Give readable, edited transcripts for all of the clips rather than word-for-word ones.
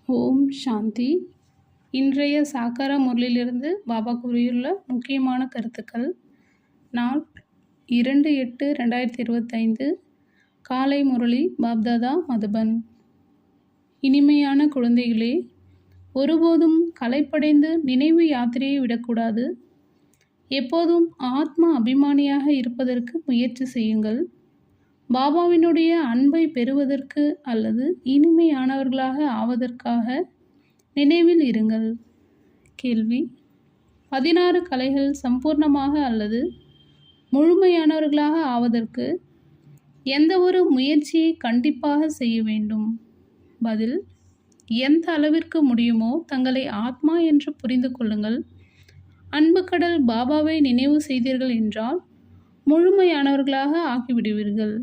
ஓம் சாந்தி. இன்றைய சாக்கார முரளிலிருந்து பாபா கூறியுள்ள முக்கியமான கருத்துக்கள். நாள் 2/8/2025 காலை முரளி பாப்தாதா மதுபன். இனிமையான குழந்தைகளே, ஒருபோதும் களைப்படைந்து நினைவு யாத்திரையை விடக்கூடாது. எப்போதும் ஆத்ம அபிமானியாக இருப்பதற்கு முயற்சி செய்யுங்கள். பாபாவினுடைய அன்பை பெறுவதற்கு அல்லது இனிமையானவர்களாக ஆவதற்காக நினைவில் இருங்கள். கேள்வி: 16 கலைகள் சம்பூர்ணமாக அல்லது முழுமையானவர்களாக ஆவதற்கு எந்த ஒரு முயற்சியை கண்டிப்பாக செய்ய வேண்டும்? பதில்: எந்த அளவிற்கு முடியுமோ தங்களை ஆத்மா என்று புரிந்து கொள்ளுங்கள். அன்பு கடல் பாபாவை நினைவு செய்தீர்கள் என்றால் முழுமையானவர்களாக ஆகிவிடுவீர்கள்.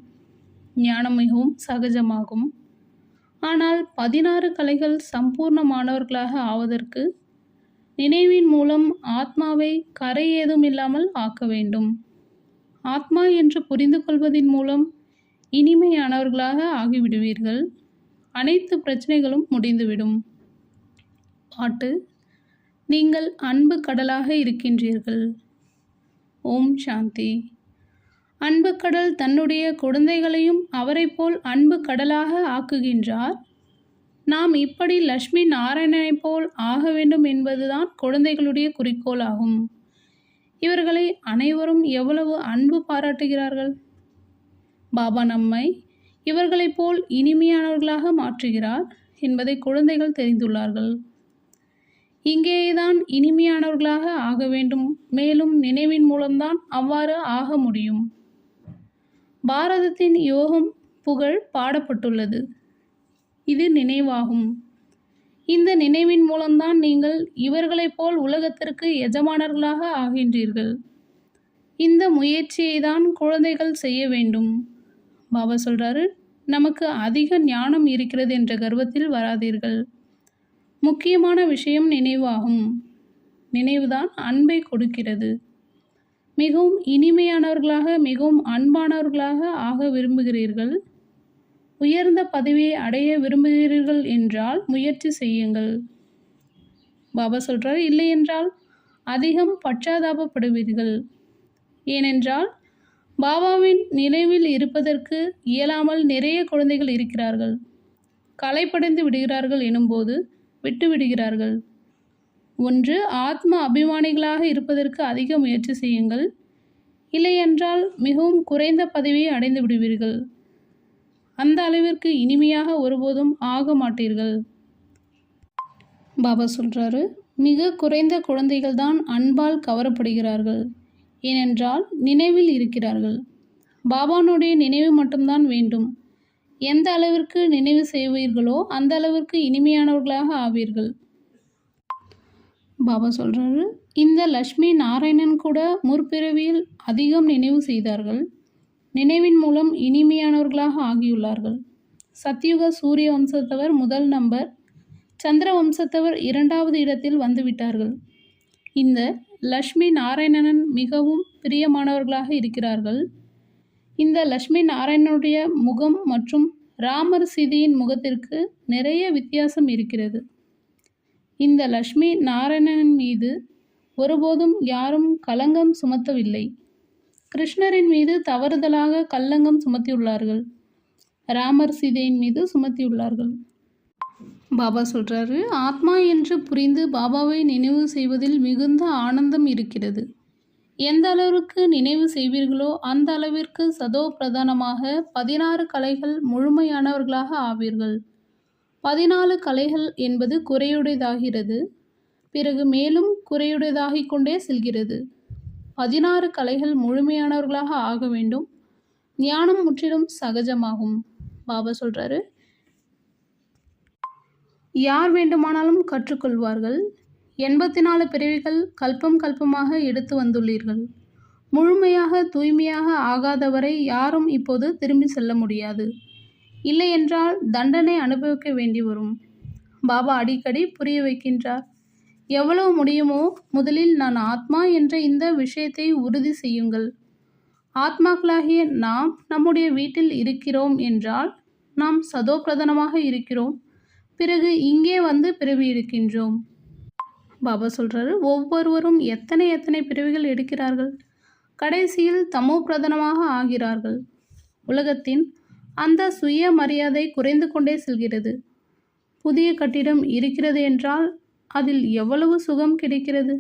ஞானம் மிகவும் சகஜமாகும். ஆனால் 16 கலைகள் சம்பூர்ணமானவர்களாக ஆவதற்கு நினைவின் மூலம் ஆத்மாவை கரை ஏதும் இல்லாமல் ஆக்க வேண்டும். ஆத்மா என்று புரிந்து கொள்வதின் மூலம் இனிமையானவர்களாக ஆகிவிடுவீர்கள். அனைத்து பிரச்சனைகளும் முடிந்துவிடும். பாட்டு: நீங்கள் அன்பு கடலாக இருக்கின்றீர்கள். ஓம் சாந்தி. அன்பு கடல் தன்னுடைய குழந்தைகளையும் அவரை போல் அன்பு கடலாக ஆக்குகின்றார். நாம் இப்படி லட்சுமி நாராயணனை போல் ஆக வேண்டும் என்பதுதான் குழந்தைகளுடைய குறிக்கோள் ஆகும். இவர்களை அனைவரும் எவ்வளவு அன்பு பாராட்டுகிறார்கள். பாபா நம்மை இவர்களைப் போல் இனிமையானவர்களாக மாற்றுகிறார் என்பதை குழந்தைகள் தெரிந்துள்ளார்கள். இங்கேதான் இனிமையானவர்களாக ஆக வேண்டும். மேலும் நினைவின் மூலம்தான் அவ்வாறு ஆக முடியும். பாரதத்தின் யோகம் புகழ் பாடப்பட்டுள்ளது. இது நினைவாகும். இந்த நினைவின் மூலம்தான் நீங்கள் இவர்களைப் போல் உலகத்திற்கு எஜமானர்களாக ஆகின்றீர்கள். இந்த முயற்சியை தான் குழந்தைகள் செய்ய வேண்டும். பாபா சொல்றாரு, நமக்கு அதிக ஞானம் இருக்கிறது என்ற கர்வத்தில் வராதீர்கள். முக்கியமான விஷயம் நினைவாகும். நினைவுதான் அன்பை கொடுக்கிறது. மிகவும் இனிமையானவர்களாக மிகவும் அன்பானவர்களாக ஆக விரும்புகிறீர்கள். உயர்ந்த பதவியை அடைய விரும்புகிறீர்கள் என்றால் முயற்சி செய்யுங்கள். பாபா சொல்றார், இல்லை என்றால் அதிகம் பச்சாதாபப்படுவீர்கள். ஏனென்றால் பாபாவின் நினைவில் இருப்பதற்கு இயலாமல் நிறைய குழந்தைகள் இருக்கிறார்கள். களைப்படைந்து விடுகிறார்கள் எனும்போது விட்டுவிடுகிறார்கள். ஒன்று, ஆத்ம அபிமானிகளாக இருப்பதற்கு அதிக முயற்சி செய்யுங்கள். இல்லையென்றால் மிகவும் குறைந்த பதவியை அடைந்து விடுவீர்கள். அந்த அளவிற்கு இனிமையாக ஒருபோதும் ஆக மாட்டீர்கள். பாபா சொல்றாரு, மிக குறைந்த குழந்தைகள் தான் அன்பால் கவரப்படுகிறார்கள். ஏனென்றால் நினைவில் இருக்கிறார்கள். பாபானுடைய நினைவு மட்டும்தான் வேண்டும். எந்த அளவிற்கு நினைவு செய்வீர்களோ அந்த அளவிற்கு இனிமையானவர்களாக ஆவீர்கள். பாபா சொல்றாரு, இந்த லட்சுமி நாராயணன் கூட முற்பிறவியில் அதிகம் நினைவு செய்தார்கள். நினைவின் மூலம் இனிமையானவர்களாக ஆகியுள்ளார்கள். சத்யுக சூரிய வம்சத்தவர் முதல் நம்பர், சந்திர வம்சத்தவர் 2வது இடத்தில் வந்துவிட்டார்கள். இந்த லட்சுமி நாராயணன் மிகவும் பிரியமானவர்களாக இருக்கிறார்கள். இந்த லட்சுமி நாராயணனுடைய முகம் மற்றும் ராமர் சீதையின் முகத்திற்கு நிறைய வித்தியாசம் இருக்கிறது. இந்த லட்சுமி நாராயணன் மீது ஒருபோதும் யாரும் கலங்கம் சுமத்தவில்லை. கிருஷ்ணரின் மீது தவறுதலாக கல்லங்கம் சுமத்தியுள்ளார்கள். ராமர் சீதையின் மீது சுமத்தியுள்ளார்கள். பாபா சொல்றாரு, ஆத்மா என்று புரிந்து பாபாவை நினைவு செய்வதில் மிகுந்த ஆனந்தம் இருக்கிறது. எந்த அளவிற்கு நினைவு செய்வீர்களோ அந்த அளவிற்கு சதோ பிரதானமாக 16 கலைகள் முழுமையானவர்களாக ஆவீர்கள். 14 கலைகள் என்பது குறையுடையதாகிறது. பிறகு மேலும் குறையுடையதாகிக் கொண்டே செல்கிறது. 16 கலைகள் முழுமையானவர்களாக ஆக வேண்டும். ஞானம் முற்றிலும் சகஜமாகும். பாபா சொல்றாரு, யார் வேண்டுமானாலும் கற்றுக்கொள்வார்கள். 84 பிறவிகள் கல்பம் கல்பமாக எடுத்து வந்துள்ளீர்கள். முழுமையாக தூய்மையாக ஆகாதவரை யாரும் இப்போது திரும்பி செல்ல முடியாது. இல்லையென்றால் தண்டனை அனுபவிக்க வேண்டி வரும். பாபா அடிக்கடி புரிய வைக்கின்றார். எவ்வளவு முடியுமோ முதலில் நான் ஆத்மா என்ற இந்த விஷயத்தை உறுதி செய்யுங்கள். ஆத்மாக்களாகிய நாம் நம்முடைய வீட்டில் இருக்கிறோம் என்றால் நாம் சதோபிரதானமாக இருக்கிறோம். பிறகு இங்கே வந்து பிறவி எடுக்கின்றோம். பாபா சொல்கிறாரு, ஒவ்வொருவரும் எத்தனை எத்தனை பிறவிகள் எடுக்கிறார்கள், கடைசியில் தமோ பிரதானமாக ஆகிறார்கள். உலகத்தின் அந்த சுய மரியாதை குறைந்து கொண்டே செல்கிறது. புதிய கட்டிடம் இருக்கிறது என்றால் அதில் எவ்வளவு சுகம் கிடைக்கிறது.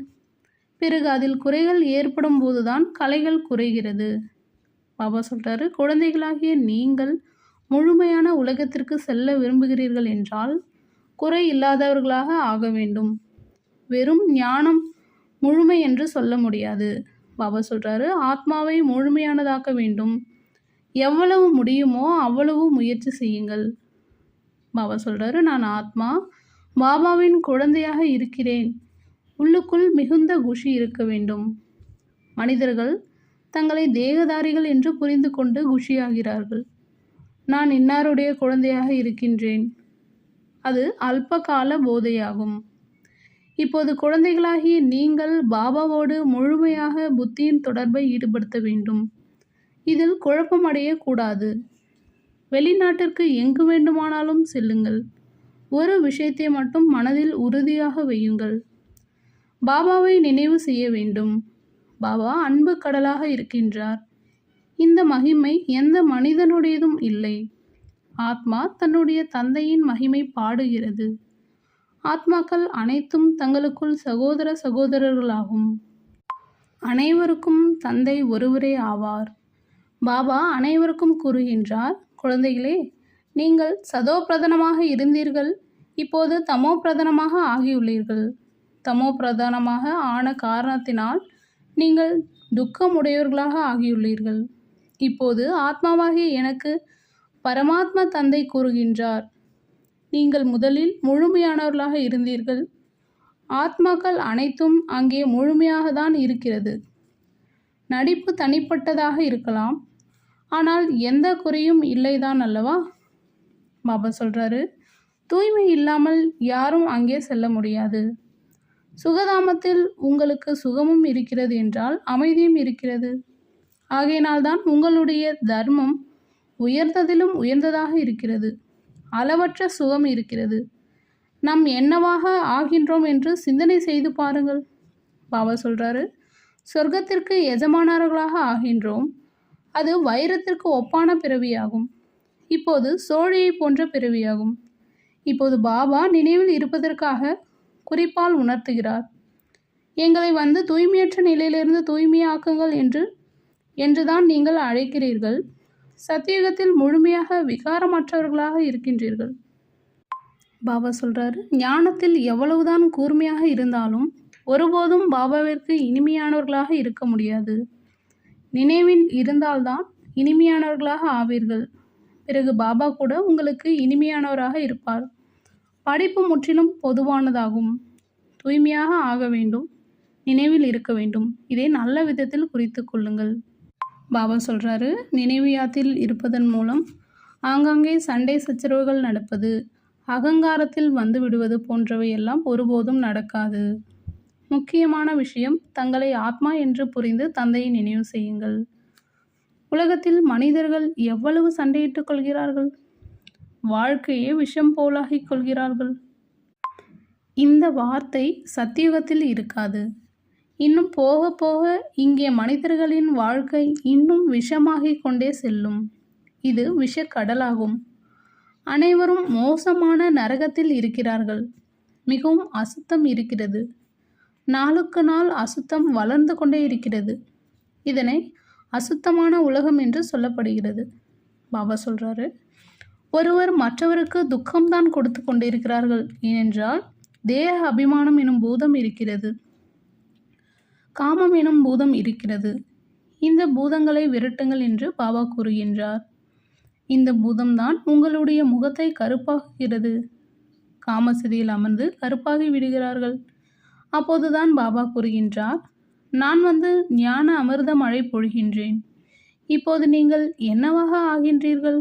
பிறகு அதில் குறைகள் ஏற்படும் போதுதான் கலைகள் குறைகிறது. பாபா சொல்கிறாரு, குழந்தைகளாகிய நீங்கள் முழுமையான உலகத்திற்கு செல்ல விரும்புகிறீர்கள் என்றால் குறை இல்லாதவர்களாக ஆக வேண்டும். வெறும் ஞானம் முழுமை என்று சொல்ல முடியாது. பாபா சொல்கிறாரு, ஆத்மாவை முழுமையானதாக்க வேண்டும். எவ்வளவு முடியுமோ அவ்வளவு முயற்சி செய்யுங்கள். பாபா சொல்கிறாரு, நான் ஆத்மா பாபாவின் குழந்தையாக இருக்கிறேன். உள்ளுக்குள் மிகுந்த குஷி இருக்க வேண்டும். மனிதர்கள் தங்களை தேகதாரிகள் என்று புரிந்து கொண்டு குஷியாகிறார்கள். நான் இன்னாருடைய குழந்தையாக இருக்கின்றேன். அது அல்பகால போதையாகும். இப்போது குழந்தைகளாகிய நீங்கள் பாபாவோடு முழுமையாக புத்தியின் தொடர்பை ஈடுபடுத்த வேண்டும். இதில் குழப்பம் அடையக்கூடாது. வெளிநாட்டிற்கு எங்கு வேண்டுமானாலும் செல்லுங்கள். ஒரு விஷயத்தை மட்டும் மனதில் உறுதியாக வையுங்கள். பாபாவை நினைவு செய்ய வேண்டும். பாபா அன்பு கடலாக இருக்கின்றார். இந்த மகிமை எந்த மனிதனுடையதும் இல்லை. ஆத்மா தன்னுடைய தந்தையின் மகிமை பாடுகிறது. ஆத்மாக்கள் அனைத்தும் தங்களுக்குள் சகோதர சகோதரர்களாகும். அனைவருக்கும் தந்தை ஒருவரே ஆவார். பாபா அனைவருக்கும் கூறுகின்றார், குழந்தைகளே, நீங்கள் சதோ பிரதானமாக இருந்தீர்கள், இப்போது தமோ பிரதானமாக ஆகியுள்ளீர்கள். தமோ பிரதானமாக ஆன காரணத்தினால் நீங்கள் துக்கமுடையவர்களாக ஆகியுள்ளீர்கள். இப்போது ஆத்மாவாகிய எனக்கு பரமாத்மா தந்தை கூறுகின்றார், நீங்கள் முதலில் முழுமையானவர்களாக இருந்தீர்கள். ஆத்மாக்கள் அனைத்தும் அங்கே முழுமையாக தான் இருக்கிறது. நடிப்பு தனிப்பட்டதாக இருக்கலாம், ஆனால் எந்த குறையும் இல்லைதான் அல்லவா? பாபா சொல்கிறாரு, தூய்மை இல்லாமல் யாரும் அங்கே செல்ல முடியாது. சுகதாமத்தில் உங்களுக்கு சுகமும் இருக்கிறது என்றால் அமைதியும் இருக்கிறது. ஆகையினால்தான் உங்களுடைய தர்மம் உயர்ந்ததிலும் உயர்ந்ததாக இருக்கிறது. அளவற்ற சுகம் இருக்கிறது. நாம் என்னவாக ஆகின்றோம் என்று சிந்தனை செய்து பாருங்கள். பாபா சொல்கிறாரு, சொர்க்கத்திற்கு எஜமானர்களாக ஆகின்றோம். அது வைரத்திற்கு ஒப்பான பிறவியாகும். இப்போது சோழியை போன்ற பிறவியாகும். இப்போது பாபா நினைவில் இருப்பதற்காக குறிப்பால் உணர்த்துகிறார், எங்களை வந்து தூய்மையற்ற நிலையிலிருந்து தூய்மையாக்குங்கள் என்றுதான் நீங்கள் அழைக்கிறீர்கள். சத்தியுகத்தில் முழுமையாக விகாரமற்றவர்களாக இருக்கின்றீர்கள். பாபா சொல்கிறாரு, ஞானத்தில் எவ்வளவுதான் கூர்மையாக இருந்தாலும் ஒருபோதும் பாபாவிற்கு இனிமையானவர்களாக இருக்க முடியாது. நினைவில் இருந்தால்தான் இனிமையானவர்களாக ஆவீர்கள். பிறகு பாபா கூட உங்களுக்கு இனிமையானவராக இருப்பார். படைப்பு முற்றிலும் பொதுவானதாகும். தூய்மையாக ஆக வேண்டும், நினைவில் இருக்க வேண்டும். இதை நல்ல விதத்தில் குறித்து கொள்ளுங்கள். பாபா சொல்கிறாரு, நினைவியாத்தில் இருப்பதன் மூலம் ஆங்காங்கே சண்டை சச்சரவுகள் நடப்பது, அகங்காரத்தில் வந்து விடுவது போன்றவை எல்லாம் ஒருபோதும் நடக்காது. முக்கியமான விஷயம், தங்களை ஆத்மா என்று புரிந்து தந்தையை நினைவு செய்யுங்கள். உலகத்தில் மனிதர்கள் எவ்வளவு சண்டையிட்டுக் கொள்கிறார்கள். வாழ்க்கையே விஷம் போலாகிக் கொள்கிறார்கள். இந்த வார்த்தை சத்தியுகத்தில் இருக்காது. இன்னும் போக போக இங்கே மனிதர்களின் வாழ்க்கை இன்னும் விஷமாகிக் கொண்டே செல்லும். இது விஷக்கடலாகும். அனைவரும் மோசமான நரகத்தில் இருக்கிறார்கள். மிகவும் அசுத்தம் இருக்கிறது. நாளுக்கு நாள் அசுத்தம் வளர்ந்து கொண்டே இருக்கிறது. இதனை அசுத்தமான உலகம் என்று சொல்லப்படுகிறது. பாபா சொல்கிறாரு, ஒருவர் மற்றவருக்கு துக்கம்தான் கொடுத்து கொண்டிருக்கிறார்கள். ஏனென்றால் தேக அபிமானம் எனும் பூதம் இருக்கிறது, காமம் எனும் பூதம் இருக்கிறது. இந்த பூதங்களை விரட்டுங்கள் என்று பாபா கூறுகின்றார். இந்த பூதம்தான் உங்களுடைய முகத்தை கருப்பாக்குகிறது. காமசதியில் அமர்ந்து கருப்பாகி விடுகிறார்கள். அப்போதுதான் பாபா கூறுகின்றார், நான் வந்து ஞான அமிர்த மழை பொழிகின்றேன். இப்போது நீங்கள் என்னவாக ஆகின்றீர்கள்?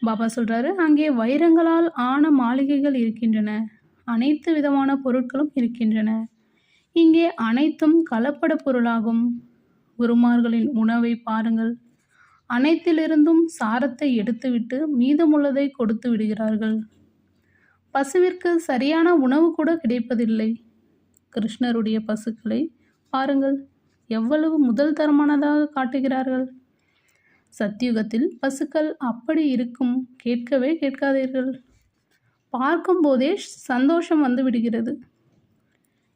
பாபா சொல்கிறாரு, அங்கே வைரங்களால் ஆன மாளிகைகள் இருக்கின்றன. அனைத்து விதமான பொருட்களும் இருக்கின்றன. இங்கே அனைத்தும் கலப்பட பொருளாகும். குருமார்களின் உணவை பாருங்கள். அனைத்திலிருந்தும் சாரத்தை எடுத்துவிட்டு மீதமுள்ளதை கொடுத்து விடுகிறார்கள். பசுவிற்கு சரியான உணவு கூட கிடைப்பதில்லை. கிருஷ்ணருடைய பசுக்களை பாருங்கள், எவ்வளவு முதல் தரமானதாக காட்டுகிறார்கள். சத்யுகத்தில் பசுக்கள் அப்படி இருக்கும். கேட்கவே கேட்காதீர்கள். பார்க்கும்போதே சந்தோஷம் வந்து விடுகிறது.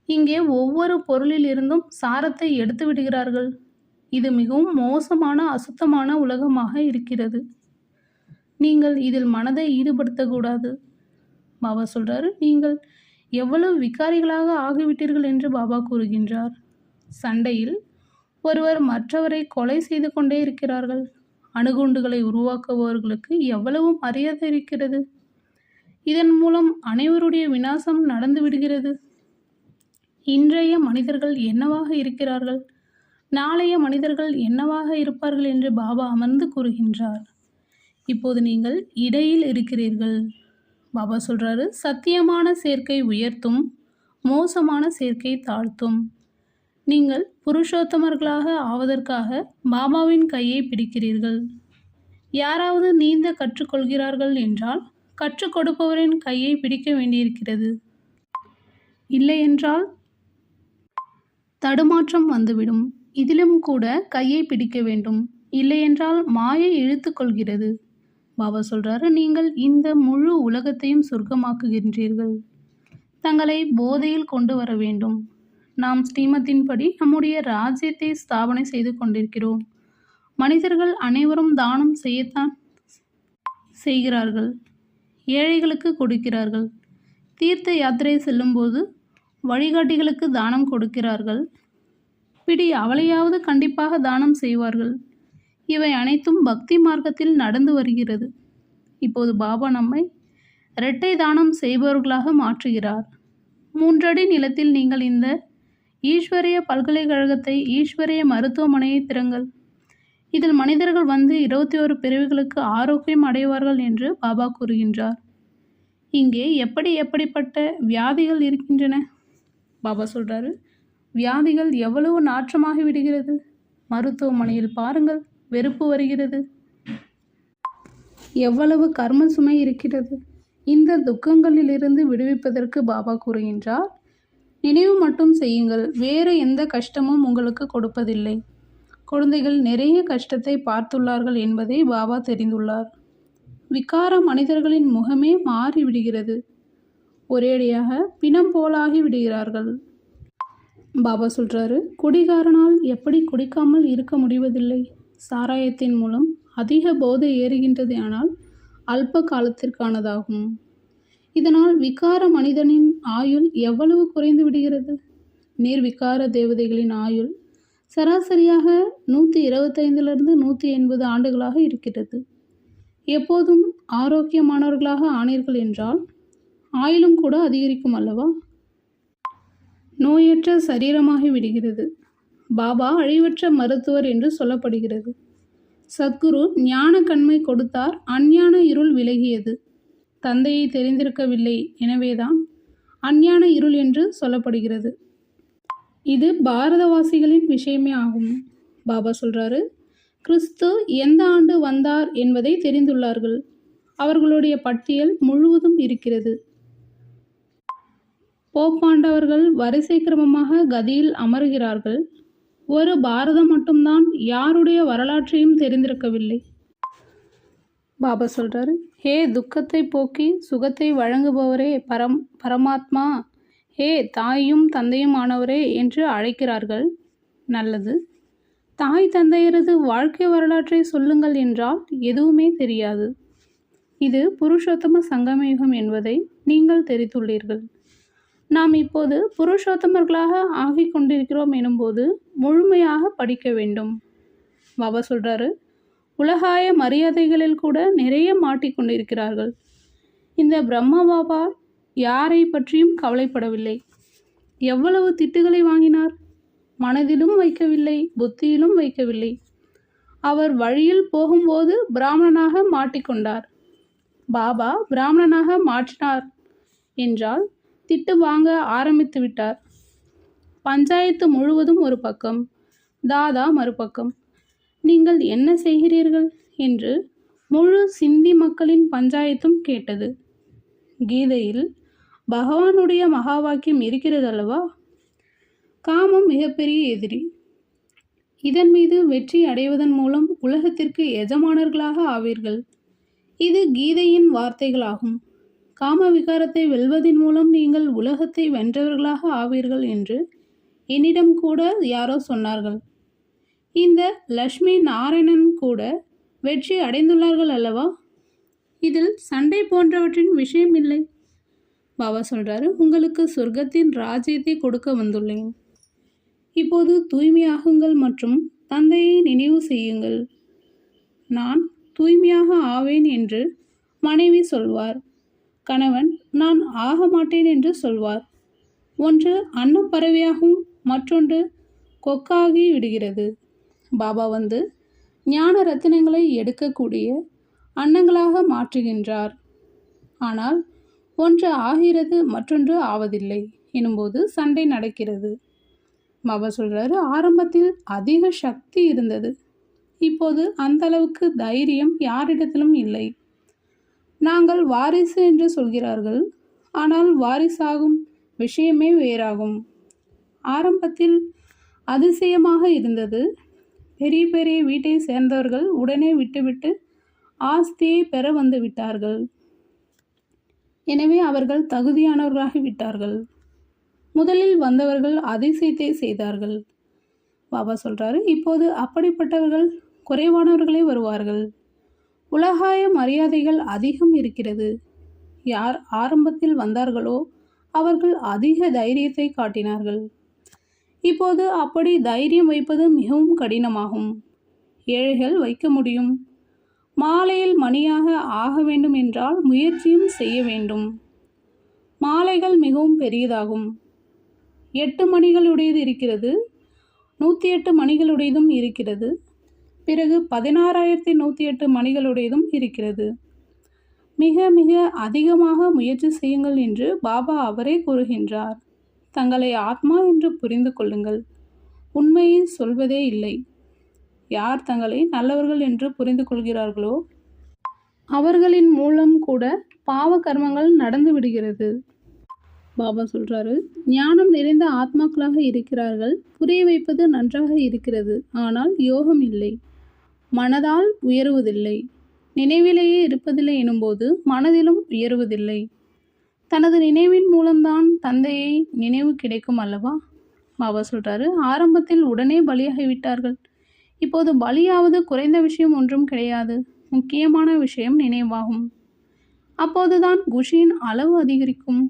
இங்கே ஒவ்வொரு பொருளில் இருந்தும் சாரத்தை எடுத்து விடுகிறார்கள். இது மிகவும் மோசமான அசுத்தமான உலகமாக இருக்கிறது. நீங்கள் இதில் மனதை ஈடுபடுத்தக்கூடாது. பாபா சொல்றாரு, நீங்கள் எவ்வளவு விகாரிகளாக ஆகிவிட்டீர்கள் என்று பாபா கூறுகின்றார். சண்டையில் ஒருவர் மற்றவரை கொலை செய்து கொண்டே இருக்கிறார்கள். அணுகுண்டுகளை உருவாக்குபவர்களுக்கு எவ்வளவு மரியாதை இருக்கிறது. இதன் மூலம் அனைவருடைய விநாசம் நடந்து விடுகிறது. இன்றைய மனிதர்கள் என்னவாக இருக்கிறார்கள், நாளைய மனிதர்கள் என்னவாக இருப்பார்கள் என்று பாபா அமர்ந்து கூறுகின்றார். இப்போது நீங்கள் இடையில் இருக்கிறீர்கள். பாபா சொல்றாரு, சத்தியமான சேர்க்கை உயர்த்தும், மோசமான சேர்க்கை தாழ்த்தும். நீங்கள் புருஷோத்தமர்களாக ஆவதற்காக பாபாவின் கையை பிடிக்கிறீர்கள். யாராவது நீந்த கற்றுக்கொள்கிறார்கள் என்றால் கற்றுக் கொடுப்பவரின் கையை பிடிக்க வேண்டியிருக்கிறது. இல்லையென்றால் தடுமாற்றம் வந்துவிடும். இதிலும் கூட கையை பிடிக்க வேண்டும். இல்லையென்றால் மாயை இழுத்து கொள்கிறது. பாபா சொல்றாரு, நீங்கள் இந்த முழு உலகத்தையும் சொர்க்கமாக்குகின்றீர்கள். தங்களை போதையில் கொண்டு வர வேண்டும். நாம் ஸ்ரீமத்தின்படி நம்முடைய ராஜ்யத்தை ஸ்தாபனை செய்து கொண்டிருக்கிறோம். மனிதர்கள் அனைவரும் தானம் செய்யத்தான் செய்கிறார்கள். ஏழைகளுக்கு கொடுக்கிறார்கள். தீர்த்த யாத்திரை செல்லும்போது வழிகாட்டிகளுக்கு தானம் கொடுக்கிறார்கள். பிடி அவளையாவது கண்டிப்பாக தானம் செய்வார்கள். இவை அனைத்தும் பக்தி மார்க்கத்தில் நடந்து வருகிறது. இப்போது பாபா நம்மை இரட்டை தானம் செய்பவர்களாக மாற்றுகிறார். 3 அடி நிலத்தில் நீங்கள் இந்த ஈஸ்வரிய பல்கலைக்கழகத்தை, ஈஸ்வரிய மருத்துவமனையை திறங்கள். இதில் மனிதர்கள் வந்து 21 பிறவிகளுக்கு ஆரோக்கியம் அடைவார்கள் என்று பாபா கூறுகின்றார். இங்கே எப்படிப்பட்ட வியாதிகள் இருக்கின்றன. பாபா சொல்றாரு, வியாதிகள் எவ்வளவு நாற்றமாகி விடுகிறது. மருத்துவமனையில் பாருங்கள், வெறுப்பு வருகிறது. எவ்வளவு கர்ம சுமை இருக்கிறது. இந்த துக்கங்களிலிருந்து விடுவிப்பதற்கு பாபா கூறுகின்றார், நினைவு மட்டும் செய்யுங்கள், வேறு எந்த கஷ்டமும் உங்களுக்கு கொடுப்பதில்லை. குழந்தைகள் நிறைய கஷ்டத்தை பார்த்துள்ளார்கள் என்பதை பாபா தெரிந்துள்ளார். விகார மனிதர்களின் முகமே மாறிவிடுகிறது. ஒரேடியாக பிணம் போலாகி விடுகிறார்கள். பாபா சொல்றாரு, குடிகாரனால் எப்படி குடிக்காமல் இருக்க முடிவதில்லை. சாராயத்தின் மூலம் அதிக போதை ஏறுகின்றது, ஆனால் அல்ப காலத்திற்கானதாகும். இதனால் விகார மனிதனின் ஆயுள் எவ்வளவு குறைந்து விடுகிறது. நிர்விகார தேவதைகளின் ஆயுள் சராசரியாக 125லிருந்து 180 ஆண்டுகளாக இருக்கிறது. எப்போதும் ஆரோக்கியமானவர்களாக ஆனீர்கள் என்றால் ஆயுளும் கூட அதிகரிக்கும் அல்லவா. நோயற்ற சரீரமாகி விடுகிறது. பாபா அழிவற்ற மருத்துவர் என்று சொல்லப்படுகிறது. சத்குரு ஞான கண்மை கொடுத்தார், அஞ்ஞான இருள் விலகியது. தந்தையை தெரிந்திருக்கவில்லை, எனவேதான் அஞ்ஞான இருள் என்று சொல்லப்படுகிறது. இது பாரதவாசிகளின் விஷயமே ஆகும். பாபா சொல்றாரு, கிறிஸ்து எந்த ஆண்டு வந்தார் என்பதை தெரிந்துள்ளார்கள். அவர்களுடைய பட்டியல் முழுவதும் இருக்கிறது. போப்பாண்டவர்கள் வரிசை கிரமமாக கதியில் அமர்கிறார்கள். ஒரு பாரதம் மட்டும்தான் யாருடைய வரலாற்றையும் தெரிந்திருக்கவில்லை. பாபா சொல்றாரு, ஹே துக்கத்தை போக்கி சுகத்தை வழங்குபவரே, பரமாத்மா, ஹே தாயும் தந்தையும் ஆனவரே என்று அழைக்கிறார்கள். நல்லது. தாய் தந்தையரது வாழ்க்கை வரலாற்றை சொல்லுங்கள் என்றால் எதுவுமே தெரியாது. இது புருஷோத்தம சங்கமயுகம் என்பதை நீங்கள் தெரிந்துள்ளீர்கள். நாம் இப்போது புருஷோத்தமர்களாக ஆகிக் கொண்டிருக்கிறோம் எனும்போது முழுமையாக படிக்க வேண்டும். பாபா சொல்றாரு, உலகாய மரியாதைகளில் கூட நிறைய மாட்டிக்கொண்டிருக்கிறார்கள். இந்த பிரம்மா பாபா யாரை பற்றியும் கவலைப்படவில்லை. எவ்வளவு திட்டுகளை வாங்கினார். மனதிலும் வைக்கவில்லை, புத்தியிலும் வைக்கவில்லை. அவர் வழியில் போகும்போது பிராமணனாக மாட்டிக்கொண்டார். பாபா பிராமணனாக மாற்றினார் என்றால் திட்டு வாங்க ஆரம்பித்து விட்டார். பஞ்சாயத்து முழுவதும் ஒரு பக்கம், தாதா மறுபக்கம். நீங்கள் என்ன செய்கிறீர்கள் என்று முழு சிந்தி மக்களின் பஞ்சாயத்தும் கேட்டது. கீதையில் பகவானுடைய மகா வாக்கியம் இருக்கிறது அல்லவா? காமம் மிகப்பெரிய எதிரி. இதன் மீது வெற்றி அடைவதன் மூலம் உலகத்திற்கு எஜமானர்களாக ஆவீர்கள். இது கீதையின் வார்த்தைகளாகும். காம விகாரத்தை வெல்வதன் மூலம் நீங்கள் உலகத்தை வென்றவர்களாக ஆவீர்கள் என்று என்னிடம் கூட யாரோ சொன்னார்கள். இந்த லட்சுமி நாராயணன் கூட வெற்றி அடைந்துள்ளார்கள் அல்லவா? இதில் சண்டை போன்றவற்றின் விஷயம் இல்லை. பாபா சொல்றாரு, உங்களுக்கு சொர்க்கத்தின் ராஜ்யத்தை கொடுக்க வந்துள்ளேன். இப்போது தூய்மையாகுங்கள் மற்றும் தந்தையை நினைவு செய்யுங்கள். நான் தூய்மையாக ஆவேன் என்று மனைவி சொல்வார். கணவன் நான் ஆக மாட்டேன் என்று சொல்வார். ஒன்று அன்னப்பறவையாகவும் மற்றொன்று கொக்காகி விடுகிறது. பாபா வந்து ஞான ரத்தினங்களை எடுக்கக்கூடிய அன்னங்களாக மாற்றுகின்றார். ஆனால் ஒன்று ஆகிறது மற்றொன்று ஆவதில்லை எனும்போது சண்டை நடக்கிறது. பாபா சொல்றாரு, ஆரம்பத்தில் அதிக சக்தி இருந்தது. இப்போது அந்த அளவுக்கு தைரியம் யாரிடத்திலும் இல்லை. நாங்கள் வாரிசு என்று சொல்கிறார்கள். ஆனால் வாரிசாகும் விஷயமே வேறாகும். ஆரம்பத்தில் அதிசயமாக இருந்தது. பெரிய பெரிய வீட்டை சேர்ந்தவர்கள் உடனே விட்டுவிட்டு ஆஸ்தியை பெற வந்து விட்டார்கள். எனவே அவர்கள் தகுதியானவர்களாகி விட்டார்கள். முதலில் வந்தவர்கள் அதிசயத்தை செய்தார்கள். பாபா சொல்றாரு, இப்போது அப்படிப்பட்டவர்கள் குறைவானவர்களே வருவார்கள். உலகாய மரியாதைகள் அதிகம் இருக்கிறது. யார் ஆரம்பத்தில் வந்தார்களோ அவர்கள் அதிக தைரியத்தை காட்டினார்கள். இப்போது அப்படி தைரியம் வைப்பது மிகவும் கடினமாகும். ஏழைகள் வைக்க முடியும். மாலையில் மணியாக ஆக வேண்டும் என்றால் முயற்சியும் செய்ய வேண்டும். மாலைகள் மிகவும் பெரியதாகும். 8 மணிகளுடையது இருக்கிறது, 108 மணிகளுடையதும் இருக்கிறது. பிறகு 16,108 மணிகளுடையதும் இருக்கிறது. மிக மிக அதிகமாக முயற்சி செய்யுங்கள் என்று பாபா அவரே கூறுகின்றார். தங்களை ஆத்மா என்று புரிந்து கொள்ளுங்கள். உண்மையை சொல்வதே இல்லை. யார் தங்களை நல்லவர்கள் என்று புரிந்து கொள்கிறார்களோ அவர்களின் மூலம் கூட பாவ கர்மங்கள் நடந்து விடுகிறது. பாபா சொல்றாரு, ஞானம் நிறைந்த ஆத்மாக்களாக இருக்கிறார்கள். புரிய வைப்பது நன்றாக இருக்கிறது. ஆனால் யோகம் இல்லை. மனதால் உயருவதில்லை. நினைவிலேயே இருப்பதில்லை எனும்போது மனதிலும் உயருவதில்லை. தனது நினைவின் மூலம்தான் தந்தையை நினைவு கிடைக்கும் அல்லவா? பாபா சொல்றாரு, ஆரம்பத்தில் உடனே பலியாகிவிட்டார்கள். இப்போது பலியாவது குறைந்த விஷயம் ஒன்றும் கிடையாது. முக்கியமான விஷயம் நினைவாகும். அப்போதுதான் குஷியின் அளவு அதிகரிக்கும்.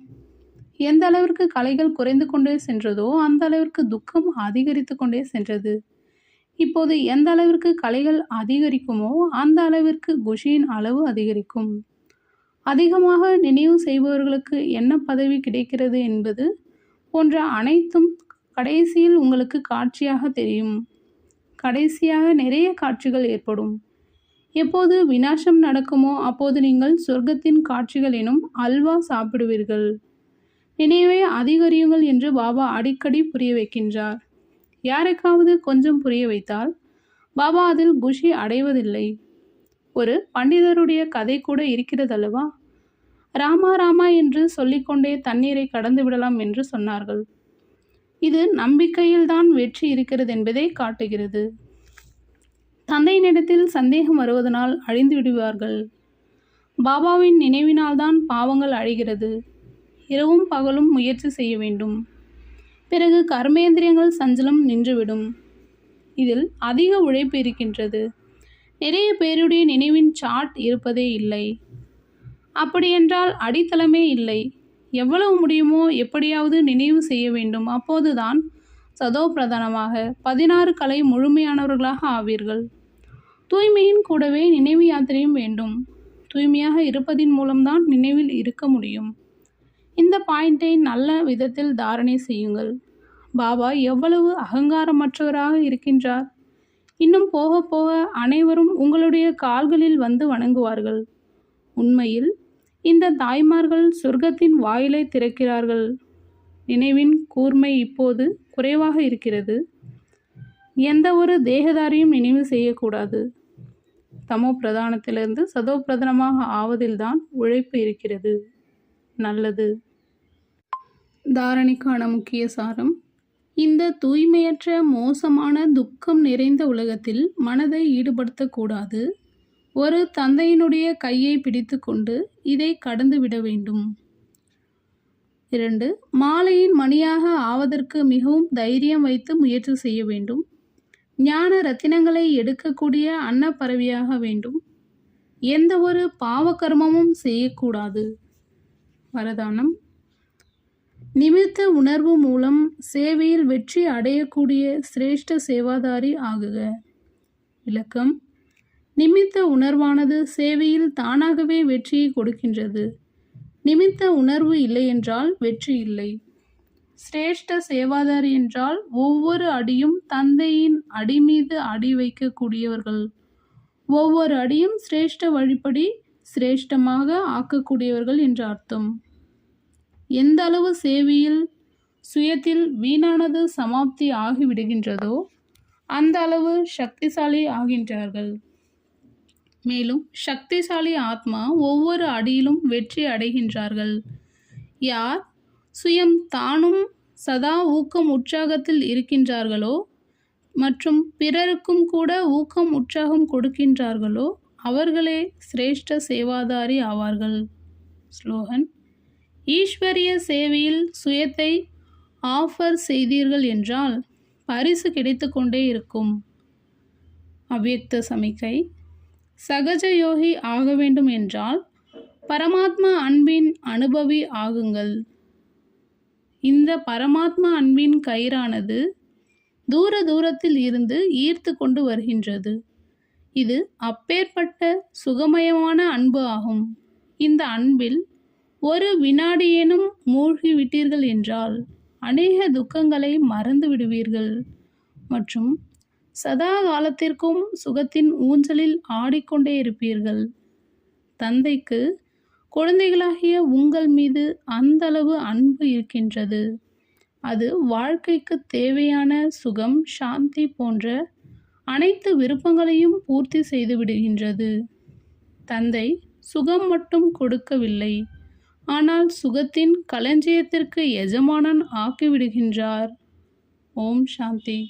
எந்த அளவிற்கு கலைகள் குறைந்து கொண்டே சென்றதோ அந்த அளவிற்கு துக்கம் அதிகரித்து கொண்டே சென்றது. இப்போது எந்த அளவிற்கு கலைகள் அதிகரிக்குமோ அந்த அளவிற்கு குஷியின் அளவு அதிகரிக்கும். அதிகமாக நினைவு செய்பவர்களுக்கு என்ன பதவி கிடைக்கிறது என்பது போன்ற அனைத்தும் கடைசியில் உங்களுக்கு காட்சியாக தெரியும். கடைசியாக நிறைய காட்சிகள் ஏற்படும். எப்போது விநாசம் நடக்குமோ அப்போது நீங்கள் சொர்க்கத்தின் காட்சிகள் எனும் அல்வா சாப்பிடுவீர்கள். நினைவை அதிகரியுங்கள் என்று பாபா அடிக்கடி புரிய வைக்கின்றார். யாருக்காவது கொஞ்சம் புரிய வைத்தால் பாபா அதில் குஷி அடைவதில்லை. ஒரு பண்டிதருடைய கதை கூட இருக்கிறதல்லவா? ராமா ராமா என்று சொல்லிக்கொண்டே தண்ணீரை கடந்து விடலாம் என்று சொன்னார்கள். இது நம்பிக்கையில்தான் வெற்றி இருக்கிறது என்பதை காட்டுகிறது. தந்தையினிடத்தில் சந்தேகம் வருவதனால் அழிந்து விடுவார்கள். பாபாவின் நினைவினால்தான் பாவங்கள் அழிகிறது. இரவும் பகலும் முயற்சி செய்ய வேண்டும். பிறகு கர்மேந்திரியங்கள் சஞ்சலம் நின்றுவிடும். இதில் அதிக உழைப்பு இருக்கின்றது. நிறைய பேருடைய நினைவின் சார்ட் இருப்பதே இல்லை. அப்படியென்றால் அடித்தளமே இல்லை. எவ்வளவு முடியுமோ எப்படியாவது நினைவு செய்ய வேண்டும். அப்போதுதான் சதோ பிரதானமாக 16 கலை முழுமையானவர்களாக ஆவீர்கள். தூய்மையின் கூடவே நினைவு யாத்திரையும் வேண்டும். தூய்மையாக இருப்பதின் மூலம்தான் நினைவில் இருக்க முடியும். இந்த பாயிண்டை நல்ல விதத்தில் தாரணை செய்யுங்கள். பாபா எவ்வளவு அகங்காரமற்றவராக இருக்கின்றார். இன்னும் போக போக அனைவரும் உங்களுடைய கால்களில் வந்து வணங்குவார்கள். உண்மையில் இந்த தாய்மார்கள் சொர்க்கத்தின் வாயிலை திறக்கிறார்கள். நினைவின் கூர்மை இப்போது குறைவாக இருக்கிறது. எந்த ஒரு தேகதாரியும் நினைவு செய்யக்கூடாது. தமோ பிரதானத்திலிருந்து சதோ பிரதானமாக ஆவதில்தான் உழைப்பு இருக்கிறது. நல்லது. தாரணைக்கான முக்கிய சாரம்: இந்த தூய்மையற்ற, மோசமான, துக்கம் நிறைந்த உலகத்தில் மனதை ஈடுபடுத்தக்கூடாது. ஒரு தந்தையினுடைய கையை பிடித்துக்கொண்டு இதை கடந்துவிட வேண்டும். 2. மாலையின் மணியாக ஆவதற்கு மிகவும் தைரியம் வைத்து முயற்சி செய்ய வேண்டும். ஞான ரத்தினங்களை எடுக்கக்கூடிய அன்னப்பறவையாக வேண்டும். எந்த ஒரு பாவகர்மமும் செய்யக்கூடாது. வரதானம்: நிமித்த உணர்வு மூலம் சேவையில் வெற்றி அடையக்கூடிய சிரேஷ்ட சேவாதாரி ஆகுக. விளக்கம்: நிமித்த உணர்வானது சேவையில் தானாகவே வெற்றியை கொடுக்கின்றது. நிமித்த உணர்வு இல்லையென்றால் வெற்றி இல்லை. சிரேஷ்ட சேவாதாரி என்றால் ஒவ்வொரு அடியும் தந்தையின் அடி மீது அடி வைக்கக்கூடியவர்கள். ஒவ்வொரு அடியும் சிரேஷ்ட வழிப்படி சிரேஷ்டமாக ஆக்கக்கூடியவர்கள் என்ற அர்த்தம். எந்த அளவு சேவையில் சுயத்தில் வீணானது சமாப்தி ஆகிவிடுகின்றதோ அந்த அளவு சக்திசாலி ஆகின்றார்கள். மேலும் சக்திசாலி ஆத்மா ஒவ்வொரு அடியிலும் வெற்றி அடைகின்றார்கள். யார் சுயம் தானும் சதா ஊக்கம் உற்சாகத்தில் இருக்கின்றார்களோ மற்றும் பிறருக்கும் கூட ஊக்கம் உற்சாகம் கொடுக்கின்றார்களோ அவர்களே சிரேஷ்ட சேவாதாரி ஆவார்கள். ஸ்லோகன்: ஈஸ்வரிய சேவையில் சுயத்தை ஆஃபர் செய்தீர்கள் என்றால் பரிசு கிடைத்து கொண்டே இருக்கும். அவ்யக்த சமிக்கை: சகஜ யோகி ஆக வேண்டும் என்றால் பரமாத்மா அன்பின் அனுபவி ஆகுங்கள். இந்த பரமாத்மா அன்பின் கயிறானது தூரத்தில் இருந்து ஈர்த்து கொண்டு வருகின்றது. இது அப்பேற்பட்ட சுகமயமான அன்பு ஆகும். இந்த அன்பில் ஒரு வினாடியேனும் மூழ்கி விட்டீர்கள் என்றால் அநேக துக்கங்களை மறந்து விடுவீர்கள் மற்றும் சதா காலத்திற்கும் சுகத்தின் ஊஞ்சலில் ஆடிக்கொண்டே இருப்பீர்கள். தந்தைக்கு குழந்தைகளாகிய உங்கள் மீது அந்த அளவு அன்பு இருக்கின்றது. அது வாழ்க்கைக்கு தேவையான சுகம், சாந்தி போன்ற அனைத்து விருப்பங்களையும் பூர்த்தி செய்து விடுகின்றது. தந்தை சுகம் மட்டும் கொடுக்கவில்லை, ஆனால் சுகத்தின் களஞ்சியத்திற்கு எஜமானன் ஆக்கிவிடுகின்றார். ஓம் சாந்தி.